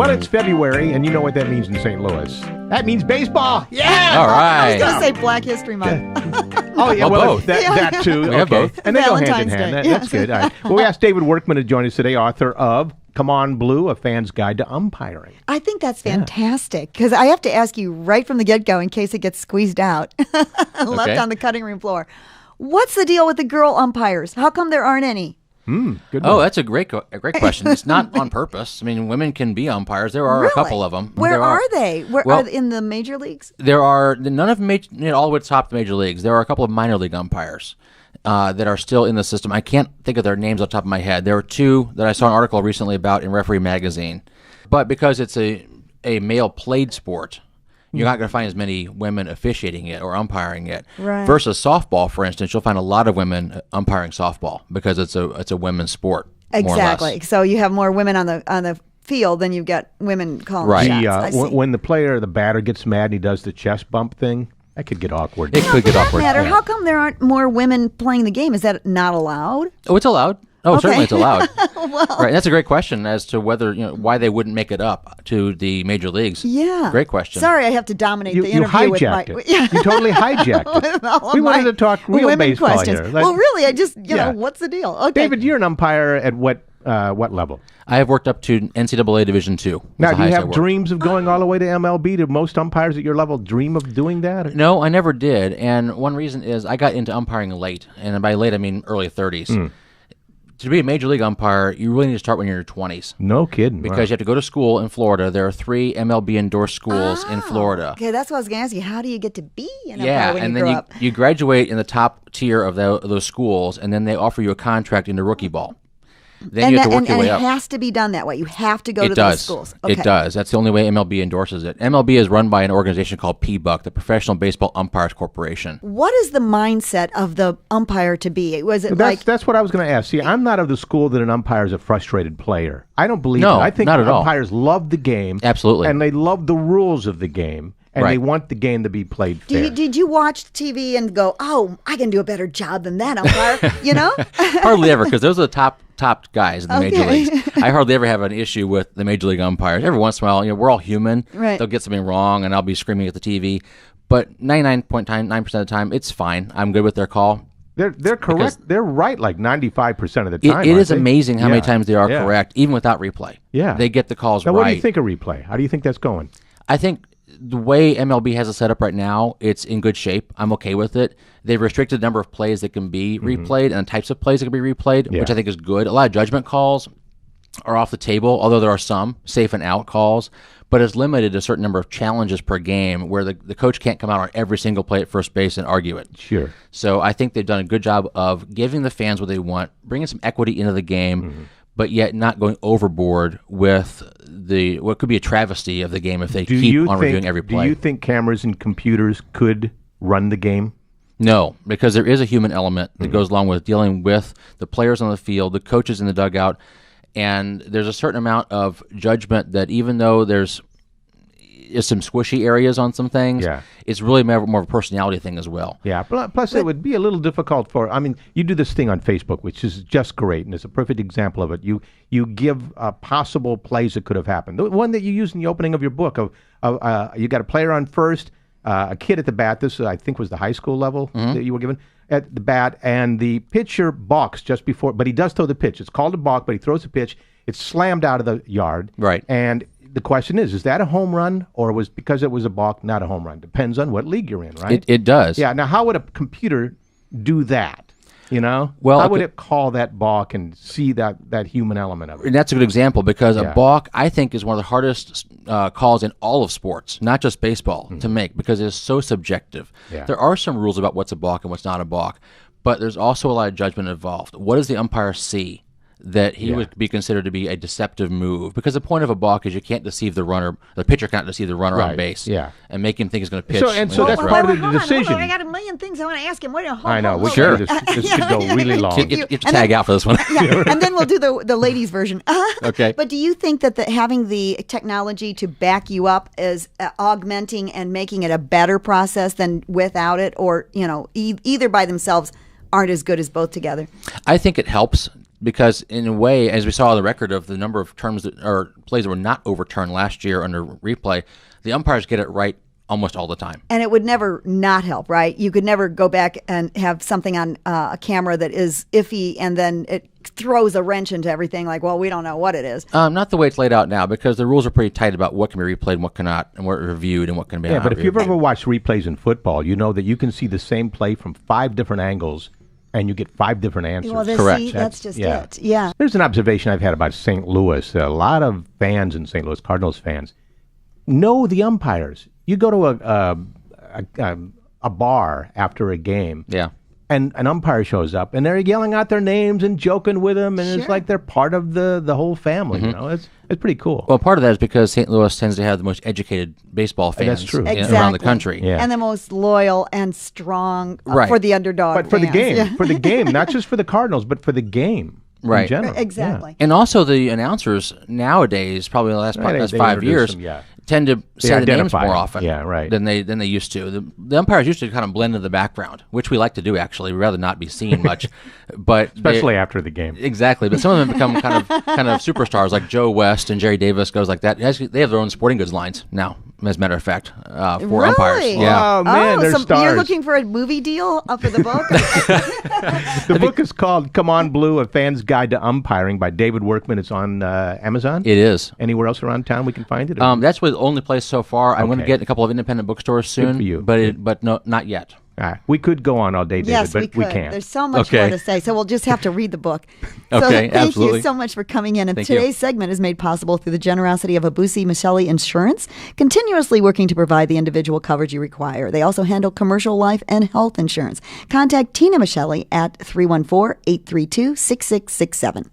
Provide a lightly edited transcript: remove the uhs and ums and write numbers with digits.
Well, it's February, and you know what that means in St. Louis. That means baseball. Yeah. All right. I was going to say Black History Month. Oh, yeah, Well, both. That too. We have both. And they go hand in Valentine's hand. Day. That's good. All right. Well, we asked David Workman to join us today, author of Come On Blue, A Fan's Guide to Umpiring. I think that's fantastic because I have to ask you right from the get-go in case it gets squeezed out, left on the cutting room floor. What's the deal with the girl umpires? How come there aren't any? Good Oh, one. that's a great question. It's not on purpose. I mean, women can be umpires. There are a couple of them. Where are they? Where are they in the major leagues? There are none of them all the way to the top of the major leagues. There are a couple of minor league umpires that are still in the system. I can't think of their names off the top of my head. There were two that I saw an article recently about in Referee Magazine. But because it's a male played sport, you're not going to find as many women officiating it or umpiring it. Right. Versus softball, for instance, you'll find a lot of women umpiring softball because it's a women's sport. Exactly. More or less. So you have more women on the field than you get women calling shots. I see. When the batter gets mad and he does the chest bump thing, that could get awkward. It could get awkward. Matter. Yeah. How come there aren't more women playing the game? Is that not allowed? Oh, it's allowed. Oh, certainly it's allowed. Well, right, that's a great question as to whether why they wouldn't make it up to the major leagues. Yeah, great question. Sorry, I have to dominate the You interview with hijacked my. it. You totally hijacked it. We wanted to talk real women baseball questions. here. Well, really, I just what's the deal? Okay, David, you're an umpire at what level? I have worked up to NCAA Division II. Now, do you have dreams of going all the way to MLB? Do most umpires at your level dream of doing that? No, I never did. And one reason is I got into umpiring late. And by late, I mean early 30s. To be a major league umpire, you really need to start when you're in your 20s. No kidding. Because you have to go to school in Florida. There are 3 MLB-endorsed schools in Florida. Okay, that's what I was going to ask you. How do you get to be an umpire when and you grow then up? you graduate in the top tier of those schools, and then they offer you a contract into rookie ball. Then you have to work your way up. And it has to be done that way. You have to go to those schools. Okay. It does. That's the only way MLB endorses it. MLB is run by an organization called PBUC, the Professional Baseball Umpires Corporation. What is the mindset of the umpire to be? Was it that's what I was going to ask. See, I'm not of the school that an umpire is a frustrated player. I don't believe No, that. I think not at all. umpires love the game. Absolutely. And they love the rules of the game. And Right. they want the game to be played fair. Did you watch TV and go, oh, I can do a better job than that umpire? Hardly ever, because those are the top guys in the major Okay. leagues. I hardly ever have an issue with the major league umpires. Every once in a while, we're all human. Right. They'll get something wrong, and I'll be screaming at the TV. But 99.9% of the time, it's fine. I'm good with their call. They're correct. Because They're right like 95% of the time. It is aren't they? amazing how many Yeah. times they are Yeah. correct, even without replay. Yeah. They get the calls Now, right. what do you think of replay? How do you think that's going? I think the way MLB has it set up right now, it's in good shape. I'm okay with it. They've restricted the number of plays that can be replayed and the types of plays that can be replayed, which I think is good. A lot of judgment calls are off the table, although there are some safe and out calls, but it's limited to a certain number of challenges per game where the coach can't come out on every single play at first base and argue it. Sure. So I think they've done a good job of giving the fans what they want, bringing some equity into the game, but yet not going overboard with what could be a travesty of the game if they keep on reviewing every play. Do you think cameras and computers could run the game? No, because there is a human element that goes along with dealing with the players on the field, the coaches in the dugout, and there's a certain amount of judgment that even though there's some squishy areas on some things, it's really more of a personality thing as well. Yeah, plus it would be a little difficult you do this thing on Facebook, which is just great, and it's a perfect example of it. You give possible plays that could have happened. The one that you used in the opening of your book, you got a player on first, a kid at the bat, this I think was the high school level that you were given, at the bat, and the pitcher balks just before, but he does throw the pitch. It's called a balk, but he throws the pitch. It's slammed out of the yard. Right. And the question is that a home run, or was because it was a balk not a home run? Depends on what league you're in, right? It does. Yeah. Now, how would a computer do that? Well, how would it call that balk and see that human element of it? And that's a good example because a balk, I think, is one of the hardest calls in all of sports, not just baseball, to make because it is so subjective. Yeah. There are some rules about what's a balk and what's not a balk, but there's also a lot of judgment involved. What does the umpire see that he would be considered to be a deceptive move? Because the point of a balk is you can't deceive the runner, the pitcher can't deceive the runner on base, and make him think he's going to pitch. So that's part of the decision. I got a million things I want to ask him. I know. This could go really long. Get your tag out for this one. And then we'll do the ladies' version. Okay. But do you think that having the technology to back you up is augmenting and making it a better process than without it, or either by themselves aren't as good as both together? I think it helps because in a way, as we saw on the record of the number of terms or plays that were not overturned last year under replay, the umpires get it right almost all the time. And it would never not help, right? You could never go back and have something on a camera that is iffy and then it throws a wrench into everything like, well, we don't know what it is. Not the way it's laid out now, because the rules are pretty tight about what can be replayed and what cannot, and what reviewed and what can be not. Yeah, but if you've ever watched replays in football, you know that you can see the same play from 5 different angles and you get 5 different answers. Well, Correct. See, that's just it. Yeah. There's an observation I've had about St. Louis. A lot of fans in St. Louis, Cardinals fans, know the umpires. You go to a bar after a game, Yeah. and an umpire shows up, and they're yelling out their names and joking with them, and it's like they're part of the whole family. You know, it's pretty cool. Well, part of that is because St. Louis tends to have the most educated baseball fans That's true. around the country. Yeah. And the most loyal and strong Right. for the underdog. But for the fans. game, Yeah. for the game, not just for the Cardinals, but for the game Right. in general. Exactly. And also the announcers nowadays, probably the last They 5 introduce years, them, yeah. tend to say the names identify more them. often Yeah, right. than they used to. The umpires used to kind of blend in the background, which we like to do, actually. We'd rather not be seen much. But Especially after the game. Exactly, but some of them become kind of superstars, like Joe West and Jerry Davis, goes like that. Actually, they have their own sporting goods lines now, as a matter of fact, for Really? umpires. Yeah. Oh, man, they're so stars. you're looking for a movie deal for the book? The book is called Come On Blue, A Fan's Guide to Umpiring by David Workman. It's on Amazon. It is. Anywhere else around town we can find it? That's the only place so far. I'm going to Okay. get in a couple of independent bookstores soon. for you. But no, not yet. We could go on all day, David, Yes, but we could. can't. There's so much Okay. more to say, so we'll just have to read the book. So Okay, thank absolutely. you so much for coming in. And Thank you. today's segment is made possible through the generosity of Abusi Michelli Insurance, continuously working to provide the individual coverage you require. They also handle commercial life and health insurance. Contact Tina Michelli at 314-832-6667.